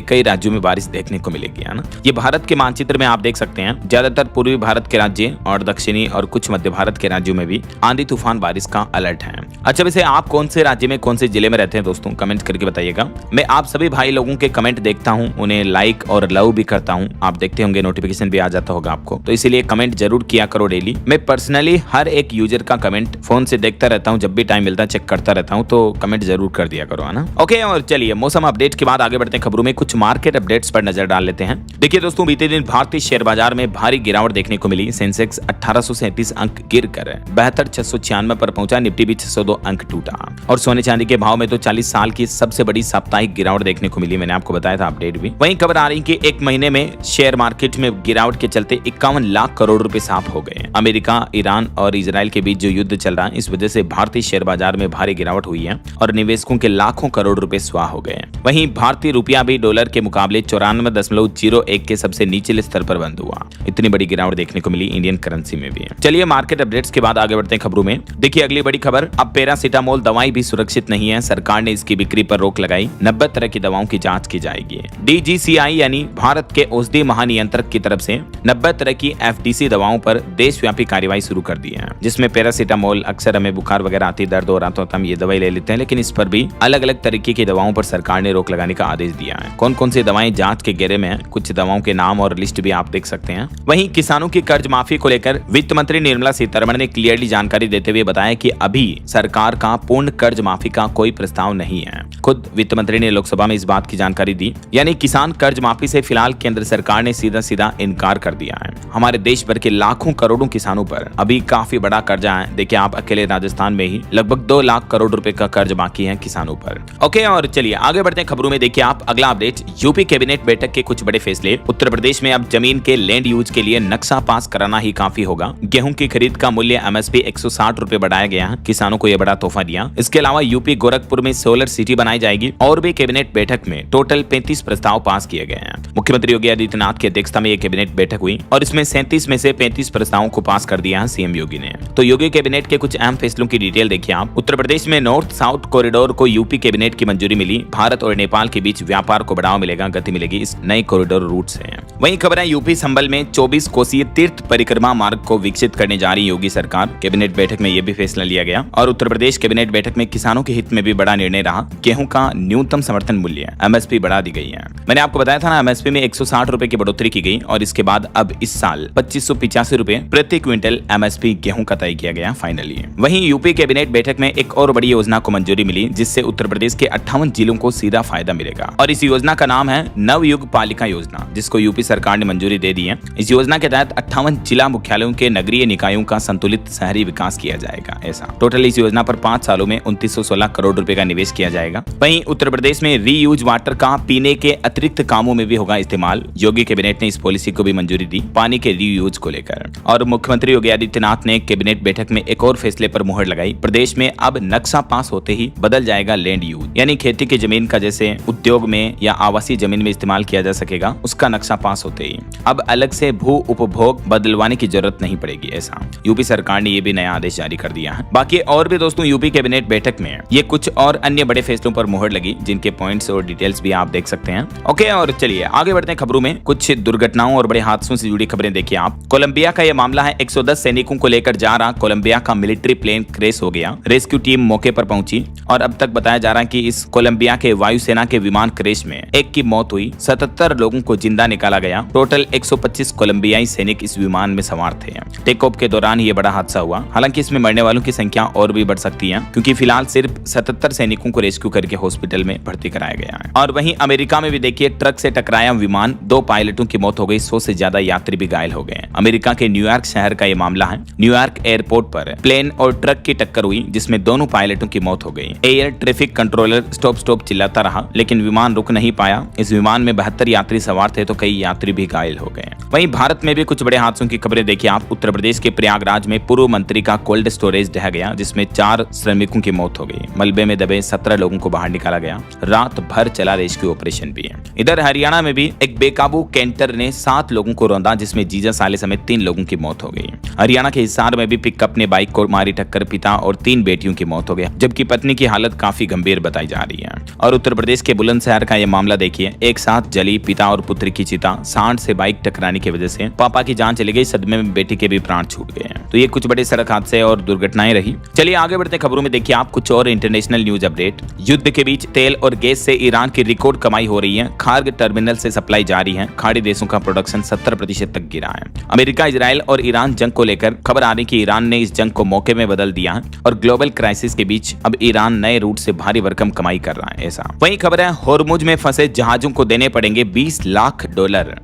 कई राज्यों में बारिश देखने को मिलेगी, है ना। ये भारत के मानचित्र में आप देख सकते हैं। ज्यादातर पूर्वी भारत के राज्य और दक्षिणी और कुछ मध्य भारत के राज्यों में भी आंधी तूफान बारिश का अलर्ट है। अच्छा, वैसे आप कौन से राज्य में, कौन से जिले में रहते हैं दोस्तों, कमेंट करके बताइएगा। मैं आप सभी भाई लोगों के कमेंट देखता हूँ, उन्हें लाइक और लव भी करता हूँ। आप देखते होंगे, नोटिफिकेशन भी आ जाता होगा आपको, तो इसीलिए कमेंट जरूर किया करो डेली। मैं पर्सनली हर एक यूजर का कमेंट फोन से देखता रहता हूँ। जब भी टाइम मिलता है चेक करता रहता हूँ, तो कमेंट जरूर कर दिया करो, है ना। ओके, और चलिए मौसम अपडेट के बाद आगे बढ़ते हैं खबरों में। कुछ मार्केट अपडेट्स पर नजर डाल लेते हैं। देखिए दोस्तों, बीते दिन भारतीय शेयर बाजार में भारी गिरावट देखने को मिली। सेंसेक्स 1837 अंक गिरकर 72,696 पर पहुंचा। निफ्टी भी 602 अंक टूटा। और सोने चांदी के भाव में तो 40 साल की सबसे बड़ी साप्ताहिक गिरावट देखने को मिली। मैंने आपको बताया था अपडेट भी। वहीं खबर आ रही कि एक महीने में शेयर मार्केट में गिरावट के चलते 51 लाख करोड़ रुपए साफ हो गए। अमेरिका, ईरान और इजराइल के बीच जो युद्ध चल रहा है, इस वजह से भारतीय शेयर बाजार में भारी गिरावट हुई है और निवेशकों के लाखों करोड़ रुपए स्वाह हो गए। वहीं भारतीय रुपया भी डॉलर के मुकाबले 94.01 के सबसे निचले स्तर पर बंद हुआ। इतनी बड़ी गिरावट देखने को मिली इंडियन करेंसी में भी। चलिए मार्केट अपडेट्स के बाद आगे बढ़ते हैं खबरों में। देखिए अगली बड़ी खबर, अब पैरासीटामोल दवाई भी सुरक्षित नहीं है। सरकार ने इसकी बिक्री पर रोक लगाई। 90 तरह की दवाओं की जांच की जाएगी। DGCI यानी भारत के औषधि महानियंत्रक की तरफ से 90 तरह की FDC दवाओं पर देशव्यापी कार्रवाई शुरू कर दी है, जिसमें पैरासीटामोल, अक्सर हमें बुखार वगैरह आती, दर्द हो रहा तो हम ये दवाई ले लेते हैं, लेकिन इस पर भी अलग अलग तरीके की दवाओं पर सरकार ने रोक लगाने का आदेश दिया है। कौन कौन सी दवाएं जांच के घेरे में है, कुछ दवाओं के नाम और लिस्ट भी आप देख सकते हैं। वहीं किसानों की कर्ज माफी को लेकर वित्त मंत्री निर्मला सीतारमण ने क्लियरली जानकारी देते हुए बताया कि अभी सरकार का पूर्ण कर्ज माफी का कोई प्रस्ताव नहीं है। खुद वित्त मंत्री ने लोकसभा में इस बात की जानकारी दी, यानी किसान कर्ज माफी से फिलहाल केंद्र सरकार ने सीधा सीधा इनकार कर दिया है। हमारे देश भर के लाखों करोड़ों किसानों पर अभी काफी बड़ा कर्जा है। देखिए आप अकेले राजस्थान में ही लगभग 2 लाख करोड़ रुपए का कर्ज बाकी है किसानों पर। ओके, और चलिए आगे बढ़ते हैं खबरों में। देखिए आप अगला अपडेट, यूपी कैबिनेट बैठक के कुछ बड़े फैसले। उत्तर प्रदेश में अब जमीन के लैंड यूज के लिए नक्शा पास कराना ही काफी होगा। गेहूं की खरीद का मूल्य MSP 160 रुपए बढ़ाया गया है, किसानों को यह बड़ा तोहफा दिया। इसके अलावा यूपी गोरखपुर में सोलर सिटी बनाई जाएगी। और भी कैबिनेट बैठक में टोटल 35 प्रस्ताव पास किए गए हैं। मुख्यमंत्री योगी आदित्यनाथ की अध्यक्षता में यह कैबिनेट बैठक हुई और इसमें 37 में से 35 प्रस्तावों को पास कर दिया है सीएम योगी ने। तो योगी कैबिनेट के कुछ अहम फैसलों की डिटेल देखिए आप। उत्तर प्रदेश में नॉर्थ साउथ कॉरिडोर को यूपी कैबिनेट की मंजूरी मिली। भारत और नेपाल के बीच व्यापार को बढ़ावा मिलेगा, गति मिलेगी इस नए कॉरिडोर रूट से। वहीं खबर है यूपी संभल में 24 कोसीय तीर्थ परिक्रमा मार्ग को विकसित करने जा रही योगी सरकार। कैबिनेट बैठक में यह भी फैसला लिया गया। और उत्तर प्रदेश कैबिनेट बैठक में किसानों के हित में भी बड़ा निर्णय रहा। गेहूं का न्यूनतम समर्थन मूल्य MSP बढ़ा दी गई है। मैंने आपको बताया था ना, MSP में 160 रुपए की बढ़ोतरी की गई और इसके बाद अब इस साल 2585 रुपए प्रति क्विंटल MSP गेहूं का तय किया गया फाइनली। वहीं यूपी कैबिनेट बैठक में एक और बड़ी योजना को मंजूरी मिली, जिससे उत्तर प्रदेश के 58 जिलों को सीधा फायदा मिलेगा। और इस योजना का नाम है नवयुग पालिका योजना, जिसको यूपी सरकार ने मंजूरी दे दी है। इस योजना के तहत 58 जिला मुख्यालयों के नगरीय निकायों का संतुलित शहरी विकास किया जाएगा। ऐसा टोटल इस योजना पर 5 सालों में 2916 करोड़ रुपए का निवेश किया जाएगा। वहीं उत्तर प्रदेश में रीयूज वाटर का पीने के अतिरिक्त कामों में भी होगा इस्तेमाल। योगी कैबिनेट ने इस पॉलिसी को भी मंजूरी दी, पानी के रीयूज को लेकर। और मुख्यमंत्री योगी आदित्यनाथ ने कैबिनेट बैठक में एक और फैसले पर मुहर लगाई। प्रदेश में अब नक्शा पास होते ही बदल जाएगा लैंड यूज, यानी खेती की जमीन का जैसे उद्योग में या आवासीय जमीन में इस्तेमाल किया जा सकेगा, उसका नक्शा पास होते ही अब अलग से भू उपभोग बदलवाने की जरूरत नहीं पड़ेगी। ऐसा यूपी सरकार ने यह भी नया आदेश जारी कर दिया है। बाकी और भी दोस्तों यूपी कैबिनेट बैठक में ये कुछ और अन्य बड़े फैसलों पर मुहर लगी, जिनके पॉइंट्स और डिटेल्स भी आप देख सकते हैं। ओके, और चलिए आगे बढ़ते हैं खबरों में। कुछ दुर्घटनाओं और बड़े हादसों से जुड़ी खबरें देखिए आप। कोलंबिया का यह मामला है। 110 सैनिकों को लेकर जा रहा कोलंबिया का मिलिट्री प्लेन क्रैश हो गया। रेस्क्यू टीम मौके पर पहुंची और अब तक बताया जा रहा है कि इस कोलंबिया के वायुसेना के विमान क्रैश में एक की मौत हुई, 77 लोगों को जिंदा निकाला गया। टोटल 125 कोलंबियाई सैनिक इस विमान में सवार थे। टेक ऑफ के दौरान ये बड़ा हादसा हुआ। हालांकि इसमें मरने वालों की संख्या और भी बढ़ सकती है, क्योंकि फिलहाल सिर्फ 77 सैनिकों को रेस्क्यू करके हॉस्पिटल में भर्ती कराया गया है। और वहीं अमेरिका में भी देखिए ट्रक से टकराया विमान, 2 पायलटों की मौत हो गई, 100 से ज्यादा यात्री भी घायल हो गए। अमेरिका के न्यूयॉर्क शहर का ये मामला है। न्यूयॉर्क एयरपोर्ट पर प्लेन और ट्रक की टक्कर हुई, जिसमें दोनों पायलटों की मौत हो गई। एयर ट्रैफिक कंट्रोलर स्टॉप चिल्लाता रहा, लेकिन विमान रुक नहीं पाया। इस विमान में 72 यात्री सवार थे, तो कई यात्री भी घायल हो गए। वहीं भारत में भी कुछ बड़े हादसों की खबरें देखिए आप। उत्तर प्रदेश के प्रयागराज में पूर्व मंत्री का कोल्ड स्टोरेज ढह गया, जिसमें 4 श्रमिकों की मौत हो गई। मलबे में दबे 17 लोगों को बाहर निकाला गया। रात भर चला रेस्क्यू ऑपरेशन भी। इधर हरियाणा में भी एक बेकाबू कैंटर ने 7 लोगों को रौंदा, जिसमें जीजा साले समेत 3 लोगों की मौत हो गई। हरियाणा के हिसार में भी पिकअप ने बाइक को मारी टक्कर, पिता और 3 बेटियों की मौत हो गई, जबकि पत्नी की हालत काफी गंभीर बताई जा रही है। और उत्तर प्रदेश के बुलंदशहर का यह मामला देखिए। एक साथ जली पिता और पुत्र की चिता। सांड से बाइक टकराने की वजह से पापा की जान चली गई, सदमे में बेटी के भी प्राण छूट गए। तो ये कुछ बड़े सड़क हादसे और दुर्घटनाएं रही। चलिए आगे बढ़ते खबरों में देखिए आप कुछ और इंटरनेशनल न्यूज अपडेट। युद्ध के बीच तेल और गैस से ईरान की रिकॉर्ड कमाई हो रही है। खार्ग टर्मिनल से सप्लाई जारी है। खाड़ी देशों का प्रोडक्शन 70% तक गिरा है। अमेरिका, इजराइल और ईरान जंग को लेकर खबर आ रही कि ईरान ने इस जंग को मौके में बदल दिया है और ग्लोबल क्राइसिस के बीच अब ईरान नए रूट से भारी भरकम कमाई कर रहा है। ऐसा वही खबर है, होर्मुज में फंसे जहाजों को देने पड़ेंगे $20 लाख,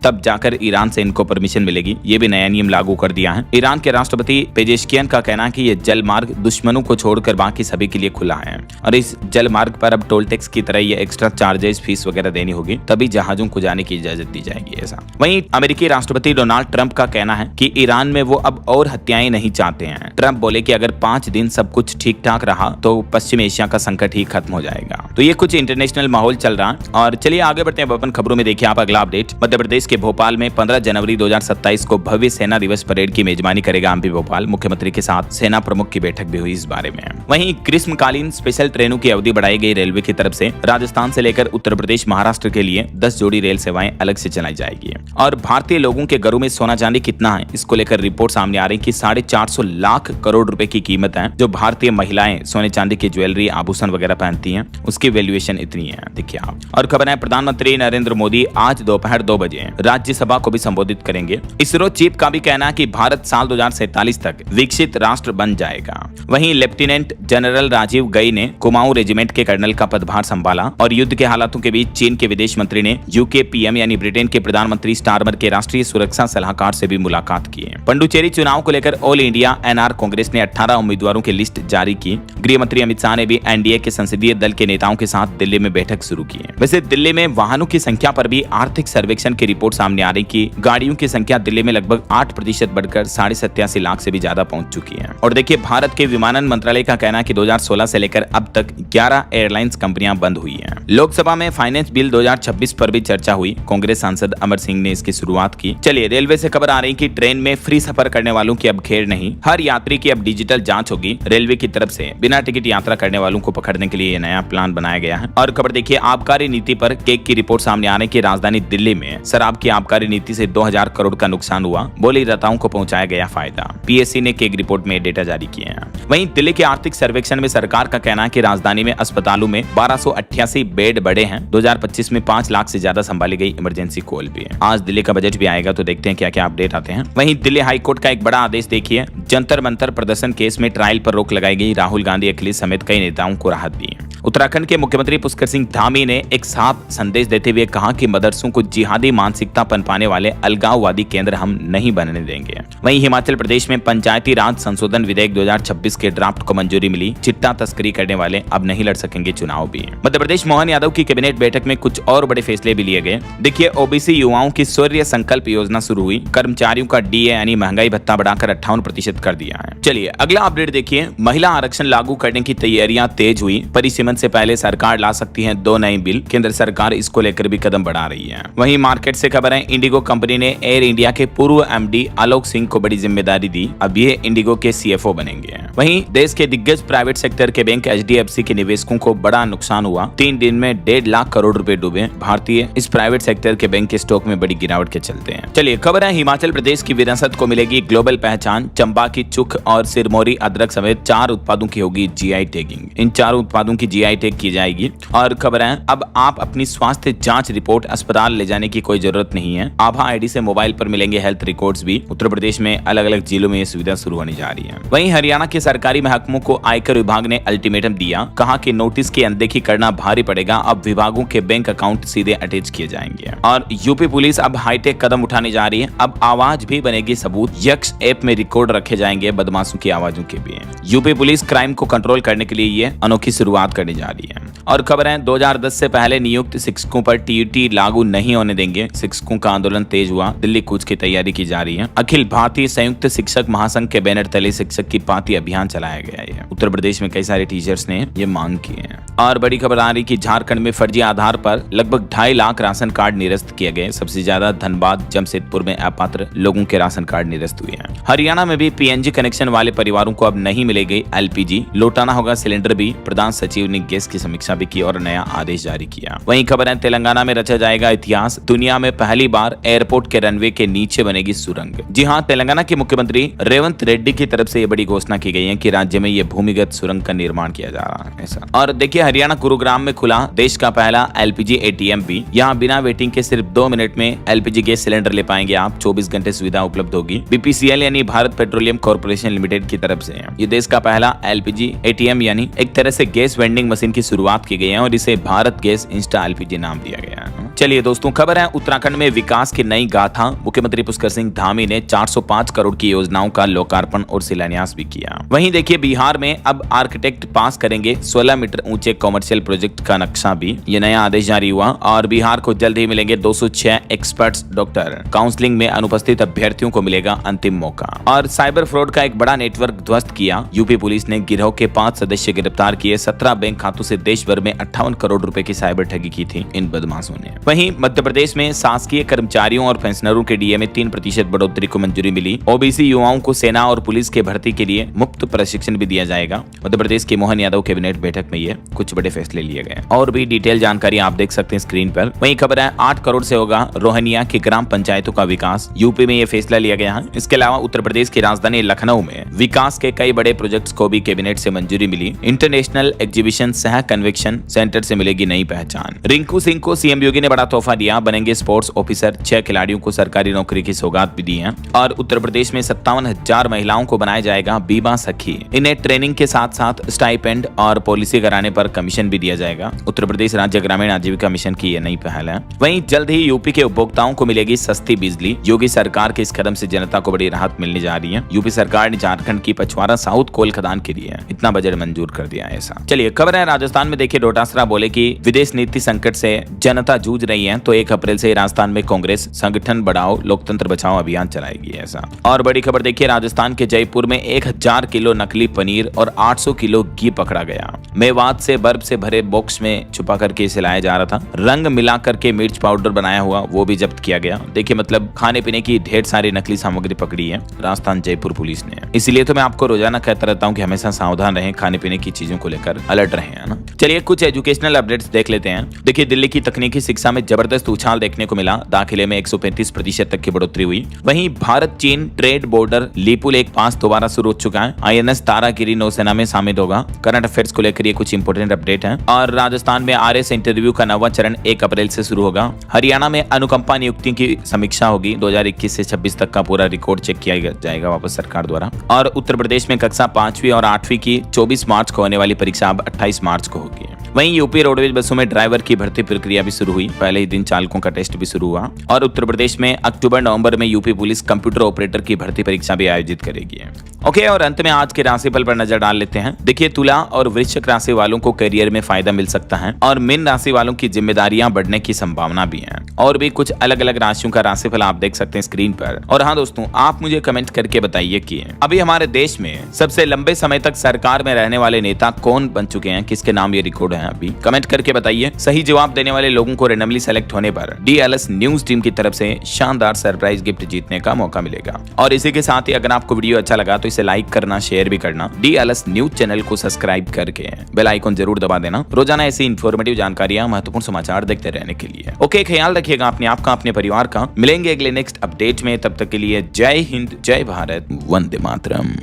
तब जाकर ईरान से इनको परमिशन मिलेगी। ये भी नया नियम लागू कर दिया है। ईरान के राष्ट्रपति पेजेश्कियन का कहना है कि ये जल मार्ग दुश्मनों को छोड़कर बाकी सभी के लिए खुला है और इस जल मार्ग पर अब टोल टैक्स की तरह ये एक्स्ट्रा चार्जेस, फीस वगैरह देनी होगी, तभी जहाजों को जाने की इजाजत दी जाएगी। ऐसा वहीं अमेरिकी राष्ट्रपति डोनाल्ड ट्रंप का कहना है कि ईरान में वो अब और हत्याएं नहीं चाहते हैं। ट्रंप बोले कि अगर 5 दिन सब कुछ ठीक ठाक रहा तो पश्चिम एशिया का संकट ही खत्म हो जाएगा। तो ये कुछ इंटरनेशनल माहौल चल रहा है। और चलिए आगे बढ़ते हैं अपन खबरों में। देखिए आप अगला अपडेट। मध्य प्रदेश के भोपाल में 15 जनवरी 2027 को भव्य सेना दिवस परेड की मेजबानी करेगा एमपी भोपाल। मुख्यमंत्री के साथ सेना प्रमुख की बैठक भी हुई इस बारे में। वहीं ग्रीष्मकालीन स्पेशल ट्रेनों की अवधि बढ़ाई गई रेलवे की तरफ से। राजस्थान से लेकर उत्तर प्रदेश, महाराष्ट्र के लिए 10 जोड़ी रेल सेवाएं अलग से चलाई जाएगी। और भारतीय लोगों के घरों में सोना चांदी कितना है, इसको लेकर रिपोर्ट सामने आ रही कि 450 लाख करोड़ रुपए की कीमत है जो भारतीय महिलाएं सोने चांदी की ज्वेलरी आभूषण वगैरह पहनती हैं, उसकी वैल्यूएशन इतनी है, देखिए आप। और खबर है प्रधानमंत्री नरेंद्र मोदी आज दोपहर 2 बजे राज्यसभा को भी संबोधित करेंगे। इसरो चीफ का भी कहना है कि भारत साल 2047 तक विकसित राष्ट्र बन जाएगा। वहीं लेफ्टिनेंट जनरल राजीव गई ने कुमाऊं रेजिमेंट के कर्नल का पदभार संभाला और युद्ध के हालातों के बीच चीन के विदेश मंत्री ने यूके पीएम यानी ब्रिटेन के प्रधानमंत्री स्टारमर के राष्ट्रीय सुरक्षा सलाहकार से भी मुलाकात की। पुडुचेरी चुनाव को लेकर ऑल इंडिया एनआर कांग्रेस ने 18 उम्मीदवारों की लिस्ट जारी की। गृह मंत्री अमित शाह ने भी एनडीए के संसदीय दल के नेताओं के साथ दिल्ली में बैठक शुरू की है। वैसे दिल्ली में वाहनों की संख्या पर भी आर्थिक सर्वेक्षण की रिपोर्ट सामने आ रही कि गाड़ियों की संख्या दिल्ली में लगभग 8% बढ़कर 87.5 लाख से भी ज्यादा पहुंच चुकी है। और देखिए भारत के विमानन मंत्रालय का कहना है कि 2016 से लेकर अब तक 11 एयरलाइंस कंपनियां बंद हुई हैं। लोकसभा में फाइनेंस बिल 2026 पर भी चर्चा हुई। कांग्रेस सांसद अमर सिंह ने इसकी शुरुआत की। चलिए रेलवे से खबर आ रही कि ट्रेन में फ्री सफर करने वालों की अब खेर नहीं, हर यात्री की अब डिजिटल जांच होगी। रेलवे की तरफ से बिना टिकट यात्रा करने वालों को पकड़ने के लिए ये नया प्लान बनाया गया है। और खबर देखिए आबकारी नीति पर केक की रिपोर्ट सामने आ रही कि राजधानी दिल्ली में शराब की आबकारी नीति से 2000 करोड़ का नुकसान हुआ, बोलीदाताओं को पहुंचाया गया फायदा। पीएससी ने केक रिपोर्ट में डेटा जारी किए हैं। वहीं दिल्ली के आर्थिक सर्वेक्षण में सरकार का कहना है कि राजधानी में अस्पतालों में 1288 बेड बढ़े हैं। 2025 में 5 लाख से ज्यादा संभाली गई इमरजेंसी कॉल भी है। आज दिल्ली का बजट भी आएगा तो देखते हैं क्या क्या अपडेट आते हैं। वहीं दिल्ली हाईकोर्ट का एक बड़ा आदेश देखिए, जंतर मंतर प्रदर्शन केस में ट्रायल पर रोक लगाई गई। राहुल गांधी अखिलेश समेत कई नेताओं को राहत दी। उत्तराखंड के मुख्यमंत्री पुष्कर सिंह धामी ने एक साफ संदेश देते हुए कहा कि मदरसों को जिहादी मानसिकता पनपाने वाले अलगाववादी केंद्र हम नहीं बनने देंगे। वहीं हिमाचल प्रदेश में पंचायती राज संशोधन विधेयक 2026 के ड्राफ्ट को मंजूरी मिली। चिट्टा तस्करी करने वाले अब नहीं लड़ सकेंगे चुनाव भी। मध्य प्रदेश मोहन यादव की कैबिनेट बैठक में कुछ और बड़े फैसले भी लिए गए। देखिए ओबीसी युवाओं की सूर्य संकल्प योजना शुरू हुई। कर्मचारियों का डीए यानी महंगाई भत्ता बढ़ाकर 58% कर दिया है। चलिए अगला अपडेट देखिए, महिला आरक्षण लागू करने की तैयारियां तेज हुई। परिसीमन से पहले सरकार ला सकती है 2 नए बिल। केंद्र सरकार इसको लेकर भी कदम बढ़ा रही है। वहीं मार्केट से खबर है इंडिगो कंपनी ने एयर इंडिया के पूर्व एमडी आलोक सिंह को बड़ी जिम्मेदारी दी। अब ये इंडिगो के सीएफओ बनेंगे। वहीं देश के दिग्गज प्राइवेट सेक्टर के बैंक एचडीएफसी के निवेशकों को बड़ा नुकसान हुआ। 3 दिन में 1.5 लाख करोड़ रुपए डूबे। भारतीय इस प्राइवेट सेक्टर के बैंक के स्टॉक में बड़ी गिरावट के चलते हैं। चलिए खबर है हिमाचल प्रदेश की विरासत को मिलेगी ग्लोबल पहचान। चंबा की चुख और सिरमौरी अदरक समेत 4 उत्पादों की होगी जीआई टैगिंग। इन 4 उत्पादों की जीआई टैग की जाएगी। और खबर है अब आप अपनी स्वास्थ्य जांच रिपोर्ट अस्पताल ले जाने की कोई जरूरत नहीं है। आभा आईडी से मोबाइल पर मिलेंगे हेल्थ रिकॉर्ड्स भी। उत्तर प्रदेश में अलग अलग जिलों में ये सुविधा शुरू होने जा रही है। वहीं हरियाणा के सरकारी महकमों को आयकर विभाग ने अल्टीमेटम दिया। कहा कि नोटिस की अनदेखी करना भारी पड़ेगा। अब विभागों के बैंक अकाउंट सीधे अटैच किए जाएंगे। और यूपी पुलिस अब हाईटेक कदम उठाने जा रही है। अब आवाज भी बनेगी सबूत। यक्ष ऐप में रिकॉर्ड रखे जाएंगे बदमाशों की आवाजों के भी। यूपी पुलिस क्राइम को कंट्रोल करने के लिए ये अनोखी शुरुआत करने जा रही है। और खबर है 2010 से पहले नियुक्त शिक्षकों पर टीईटी लागू नहीं होने देंगे। शिक्षकों का आंदोलन तेज हुआ। दिल्ली कूच की तैयारी की जा रही है। अखिल भारतीय संयुक्त शिक्षक महासंघ के बैनर तले शिक्षक की पाती अभियान चलाया गया है। उत्तर प्रदेश में कई सारे टीचर्स ने ये मांग की है। और बड़ी खबर आ रही कि झारखंड में फर्जी आधार पर लगभग 2.5 लाख राशन कार्ड निरस्त किए गए। सबसे ज्यादा धनबाद जमशेदपुर में अपात्र लोगों के राशन कार्ड निरस्त हुए हैं। हरियाणा में भी पीएनजी कनेक्शन वाले परिवारों को अब नहीं मिलेगी एलपीजी। लौटाना होगा सिलेंडर भी। प्रधान सचिव ने गैस की समीक्षा भी की और नया आदेश जारी किया। वहीं खबर है तेलंगाना में रचा जाएगा इतिहास। दुनिया में पहली बार एयरपोर्ट के रनवे के नीचे बनेगी सुरंग। जी हां, तेलंगाना के मुख्यमंत्री रेवंत रेड्डी की तरफ से ये बड़ी घोषणा की गई है कि राज्य में ये भूमिगत सुरंग का निर्माण किया जा रहा है ऐसा। और देखिए हरियाणा गुरुग्राम में खुला देश का पहला एलपीजी एटीएम भी। यहाँ बिना वेटिंग के सिर्फ 2 मिनट में एलपीजी गैस सिलेंडर ले पाएंगे आप। 24 घंटे सुविधा उपलब्ध होगी। बीपीसीएल यानी भारत पेट्रोलियम कॉर्पोरेशन लिमिटेड की तरफ से ये देश का पहला एलपीजी एटीएम यानी एक तरह से गैस वेंडिंग मशीन की शुरुआत की गई है और इसे भारत गैस इंस्टा एलपीजी नाम दिया गया है। चलिए दोस्तों खबर है उत्तराखंड में विकास की नई गाथा। मुख्यमंत्री पुष्कर सिंह धामी ने 405 करोड़ की योजनाओं का लोकार्पण और शिलान्यास भी किया। वहीं देखिए बिहार में अब आर्किटेक्ट पास करेंगे 16 मीटर ऊंचे कॉमर्शियल प्रोजेक्ट का नक्शा भी। ये नया आदेश जारी हुआ और बिहार को जल्द ही मिलेंगे 206 एक्सपर्ट्स डॉक्टर। काउंसलिंग में अनुपस्थित अभ्यर्थियों को मिलेगा अंतिम मौका। और साइबर फ्रॉड का एक बड़ा नेटवर्क ध्वस्त किया। यूपी पुलिस ने गिरोह के 5 सदस्य गिरफ्तार किए। 17 बैंक बैंक खातों से देश भर में 58 करोड़ रुपए की साइबर ठगी की थी इन बदमाशों ने। वहीं मध्य प्रदेश में शासकीय कर्मचारियों और पेंशनरों के डीए में 3% बढ़ोतरी को मंजूरी मिली। ओबीसी युवाओं को सेना और पुलिस के भर्ती के लिए मुफ्त प्रशिक्षण भी दिया जाएगा। मध्य प्रदेश की मोहन यादव कैबिनेट बैठक में ये कुछ बड़े फैसले लिए गए और भी डिटेल जानकारी आप देख सकते हैं स्क्रीन पर। वहीं खबर है 8 करोड़ से होगा रोहनिया की ग्राम पंचायतों का विकास, यूपी में यह फैसला लिया गया है। इसके अलावा उत्तर प्रदेश की राजधानी लखनऊ में विकास के कई बड़े प्रोजेक्ट्स को भी कैबिनेट से मंजूरी मिली। इंटरनेशनल एग्जीबिशन सह कन्वेंशन सेंटर से मिलेगी नई पहचान। रिंकू सिंह को सीएम योगी ने बड़ा तोहफा दिया, बनेंगे स्पोर्ट्स ऑफिसर। 6 खिलाड़ियों को सरकारी नौकरी की सौगात भी दी है। और उत्तर प्रदेश में 57,000 महिलाओं को बनाया जाएगा बीमा सखी। इन्हें ट्रेनिंग के साथ साथ स्टाइपेंड और पॉलिसी कराने पर कमीशन भी दिया जाएगा। उत्तर प्रदेश राज्य ग्रामीण आजीविका मिशन की यह नई पहल है। वहीं जल्द ही यूपी के उपभोक्ताओं को मिलेगी सस्ती बिजली। योगी सरकार के इस कदम से जनता को बड़ी राहत मिलने जा रही है। यूपी सरकार ने झारखंड की पछवाड़ा साउथ कोल खदान के लिए इतना बजट मंजूर कर दिया है। ऐसा चलिए खबर है राजस्थान में। देखिए डोटासरा बोले कि विदेश नीति संकट से जनता जूझ रही है, तो 1 अप्रैल से राजस्थान में कांग्रेस संगठन बढ़ाओ लोकतंत्र बचाओ अभियान चलाएगी। ऐसा और बड़ी खबर देखिए राजस्थान के जयपुर में 1000 किलो नकली पनीर और 800 किलो घी पकड़ा गया। मेवात से बर्फ से भरे बॉक्स में छुपा करके इसे लाया जा रहा था। रंग मिला करके मिर्च पाउडर बनाया हुआ वो भी जब्त किया गया। देखिए मतलब खाने पीने की ढेर सारी नकली सामग्री पकड़ी है राजस्थान जयपुर पुलिस ने। इसलिए तो मैं आपको रोजाना कहता रहता हूँ कि हमेशा सावधान रहें, खाने पीने की चीजों को लेकर अलर्ट रहें, है ना। चलिए कुछ एजुकेशनल अपडेट्स देख लेते हैं। देखिए दिल्ली की तकनीकी शिक्षा में जबरदस्त उछाल देखने को मिला। दाखिले में 135% तक की बढ़ोतरी हुई। वहीं भारत चीन ट्रेड बॉर्डर लीपुल 1 पास दोबारा शुरू हो चुका है। INS तारागिरी नौसेना में शामिल होगा। करंट अफेयर्स को लेकर ये कुछ इंपोर्टेंट अपडेट है। और राजस्थान में RS इंटरव्यू का 9वां चरण 1 अप्रैल से शुरू होगा। हरियाणा में अनुकंपा नियुक्तियों की समीक्षा होगी। 2021 से 26 तक का पूरा रिकॉर्ड चेक किया जाएगा वापस सरकार द्वारा। और उत्तर प्रदेश में कक्षा 5वीं और 8वीं की 24 मार्च को होने वाली परीक्षा अब 28 मार्च को होगी। वहीं यूपी रोडवेज बसों में ड्राइवर की भर्ती प्रक्रिया भी शुरू हुई। पहले ही दिन चालकों का टेस्ट भी शुरू हुआ। और उत्तर प्रदेश में अक्टूबर-नवंबर में यूपी पुलिस कंप्यूटर ऑपरेटर की भर्ती परीक्षा भी आयोजित करेगी। ओके और अंत में आज के राशिफल पर नजर डाल लेते हैं। देखिए तुला और वृश्चिक राशि वालों को करियर में फायदा मिल सकता है और मीन राशि वालों की जिम्मेदारियां बढ़ने की संभावना भी है। और भी कुछ अलग अलग राशियों का राशिफल आप देख सकते हैं स्क्रीन पर। और हाँ दोस्तों, आप मुझे कमेंट करके बताइए कि अभी हमारे देश में सबसे लंबे समय तक सरकार में रहने वाले नेता कौन बन चुके हैं, किसके नाम ये रिकॉर्ड है अभी कमेंट करके बताइए। सही जवाब देने वाले लोगों को रैंडमली सेलेक्ट होने पर DLS न्यूज टीम की तरफ से शानदार सरप्राइज गिफ्ट जीतने का मौका मिलेगा। और इसी के साथ ही अगर आपको वीडियो अच्छा लगा तो इसे लाइक करना, शेयर भी करना। DLS न्यूज चैनल को सब्सक्राइब करके बेल आइकन जरूर दबा देना रोजाना ऐसी इंफॉर्मेटिव जानकारियां, महत्वपूर्ण समाचार देखते रहने के लिए। ओके, ख्याल रखिएगा अपने आप का, अपने परिवार का। मिलेंगे अगले नेक्स्ट अपडेट में, तब तक के लिए जय हिंद, जय भारत, वंदे मातरम।